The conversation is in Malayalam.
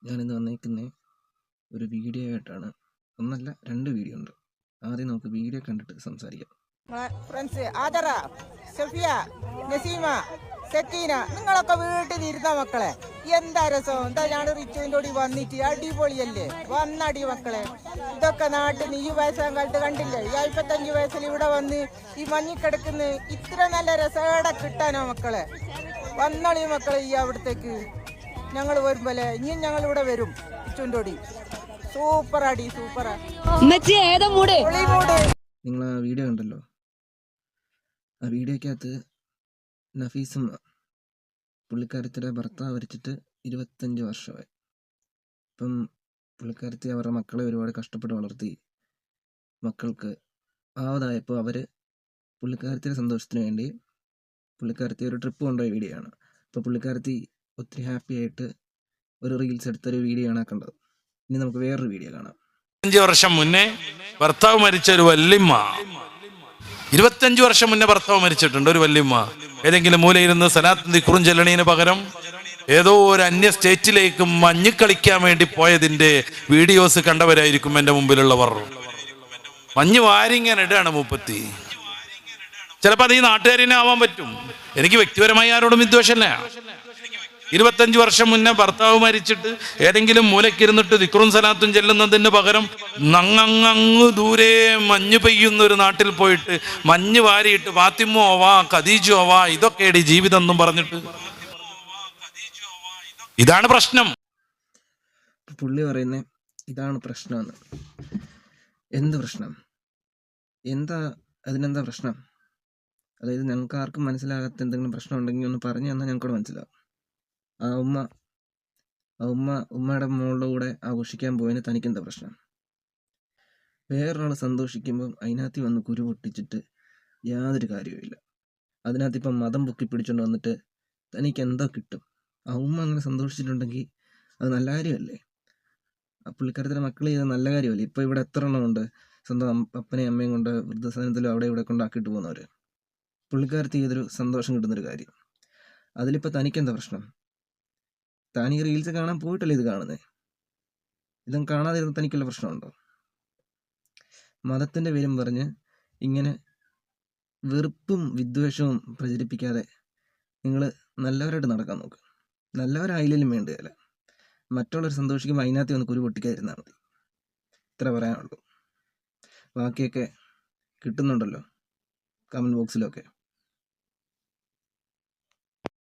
ഞാനിന്ന് വന്നേക്കുന്നത് ഒരു വീഡിയോ ആയിട്ടാണ്. ഒന്നല്ല, 2 വീഡിയോ ഉണ്ട്. ആദ്യം നമുക്ക് വീഡിയോ കണ്ടിട്ട് സംസാരിക്കാം. ഫ്രണ്ട്സ് ആദറ, സഫിയ, നസീമ, സക്കീന, നിങ്ങളൊക്കെ വീട്ടിലിരുന്ന മക്കളെ, എന്താ രസം. എന്താ ഞാൻ റിച്ചുവിൻ്റെ കൂടി വന്നിട്ട് അടിപൊളിയല്ലേ. വന്നടി മക്കളെ. ഇതൊക്കെ നാട്ടിൽ ഈ വയസ്സാം കാലത്ത് കണ്ടില്ലേ. ഈ 55 വയസ്സിൽ ഇവിടെ വന്ന് ഈ മഞ്ഞിക്കിടക്കുന്ന ഇത്ര നല്ല രസേടെ കിട്ടാനോ മക്കളെ. വന്നളി മക്കളെ ഈ അവിടത്തേക്ക്. ഞങ്ങൾ വരുമ്പോലെ ഇനിയും ഞങ്ങൾ ഇവിടെ വരും. റിച്ചുവിൻ്റെ സൂപ്പറാടി, സൂപ്പറാ. നിങ്ങൾ ആ വീഡിയോ കണ്ടല്ലോ. ആ വീഡിയോക്കകത്ത് നഫീസമ്മ, പുള്ളിക്കാരത്തിയുടെ ഭർത്താവ് മരിച്ചിട്ട് 25 വർഷമായി. ഇപ്പം പുള്ളിക്കാരത്തി അവരുടെ മക്കളെ ഒരുപാട് കഷ്ടപ്പെട്ട് വളർത്തി. മക്കൾക്ക് ആവതായപ്പോൾ അവർ പുള്ളിക്കാരത്തിയുടെ സന്തോഷത്തിന് വേണ്ടി പുള്ളിക്കാരത്തി ഒരു ട്രിപ്പ് കൊണ്ടുപോയ വീഡിയോ ആണ്. അപ്പോൾ പുള്ളിക്കാരത്തി ഒത്തിരി ഹാപ്പി ആയിട്ട് ഒരു റീൽസ് എടുത്തൊരു വീഡിയോ ആണ് കണ്ടത്. ഇനി നമുക്ക് വേറൊരു വീഡിയോ കാണാം. 25 വർഷം മുന്നേ ഭർത്താവ് മരിച്ച ഒരു വല്യമ്മ, 25 വർഷം മുന്നേ ഭർത്താവ് മരിച്ചിട്ടുണ്ട്. ഒരു വല്യമ്മ ഏതെങ്കിലും മൂലയിരുന്ന് സലാത്തും ദിക്റും ചെല്ലണീന് പകരം ഏതോ ഒരു അന്യ സ്റ്റേറ്റിലേക്ക് മഞ്ഞ് കളിക്കാൻ വേണ്ടി പോയതിന്റെ വീഡിയോസ് കണ്ടവരായിരിക്കും എൻ്റെ മുമ്പിലുള്ളവർ. മഞ്ഞ് വാരിങ്ങനെ ഇടാണ് മൂപ്പത്തി. ചിലപ്പോൾ അത് ഈ നാട്ടുകാരനെ ആവാൻ പറ്റും. എനിക്ക് വ്യക്തിപരമായി ആരോടും വിദ്വേഷമല്ല. 25 വർഷം മുന്നേ ഭർത്താവ് മരിച്ചിട്ട് ഏതെങ്കിലും മൂലക്കിരുന്നിട്ട് ദിക്റും സലാത്തും ചെല്ലുന്നതിന് പകരം നങ്ങങ്ങ് ദൂരെ മഞ്ഞ് പെയ്യുന്ന ഒരു നാട്ടിൽ പോയിട്ട് മഞ്ഞ് വാരിയിട്ട് ഫാത്തിമോ ആവാ ഖദീജോ ആവാ ഇതൊക്കെയാണ് ജീവിതം എന്നും പറഞ്ഞിട്ട്. ഇതാണ് പ്രശ്നം. പുള്ളി പറയുന്നേ ഇതാണ് പ്രശ്നമെന്ന്. എന്ത് പ്രശ്നം? അതിനെന്താ പ്രശ്നം? അതായത് ഞങ്ങൾക്ക് ആർക്കും മനസ്സിലാകാത്ത എന്തെങ്കിലും പ്രശ്നം ഉണ്ടെങ്കിൽ ഒന്ന് പറഞ്ഞു തന്നാൽ ഞങ്ങൾക്കൂടെ മനസ്സിലാവും. ആ ഉമ്മയുടെ മോളുടെ കൂടെ ആഘോഷിക്കാൻ പോയതിന് തനിക്കെന്താ പ്രശ്നം? വേറൊരാൾ സന്തോഷിക്കുമ്പം അതിനകത്ത് വന്ന് കുരു പൊട്ടിച്ചിട്ട് യാതൊരു കാര്യവുമില്ല. അതിനകത്ത് ഇപ്പം മതം പൊക്കി പിടിച്ചുകൊണ്ട് വന്നിട്ട് തനിക്ക് എന്താ കിട്ടും? ആ ഉമ്മ അങ്ങനെ സന്തോഷിച്ചിട്ടുണ്ടെങ്കിൽ അത് നല്ല കാര്യമല്ലേ? ആ പുള്ളിക്കാരത്തിൻ്റെ മക്കൾ ചെയ്ത നല്ല കാര്യമല്ലേ? ഇപ്പോൾ ഇവിടെ എത്ര എണ്ണമുണ്ട് സ്വന്തം അപ്പനെയും അമ്മയും കൊണ്ട് വൃദ്ധസദനത്തിലും അവിടെ ഇവിടെ കൊണ്ടാക്കിയിട്ട് പോകുന്നവർ. പുള്ളിക്കാരത്തി ചെയ്തൊരു സന്തോഷം കിട്ടുന്നൊരു കാര്യം. അതിലിപ്പോൾ തനിക്കെന്താ പ്രശ്നം? താൻ ഈ റീൽസ് കാണാൻ പോയിട്ടല്ലേ ഇത് കാണുന്നത്? ഇതും കാണാതിരുന്ന തനിക്കുള്ള പ്രശ്നമുണ്ടോ? മതത്തിൻ്റെ പേരും പറഞ്ഞ് ഇങ്ങനെ വെറുപ്പും വിദ്വേഷവും പ്രചരിപ്പിക്കാതെ നിങ്ങൾ നല്ലവരായിട്ട് നടക്കാൻ നോക്ക്. നല്ലവരായില്ലേലും വേണ്ടതല്ല. മറ്റുള്ളവർ സന്തോഷിക്കുമ്പോൾ അതിനകത്ത് വന്ന് കുരു പൊട്ടിക്കാതിരുന്നാൽ മതി. ഇത്ര പറയാനുള്ളൂ. ബാക്കിയൊക്കെ കിട്ടുന്നുണ്ടല്ലോ കമൻറ്റ് ബോക്സിലൊക്കെ.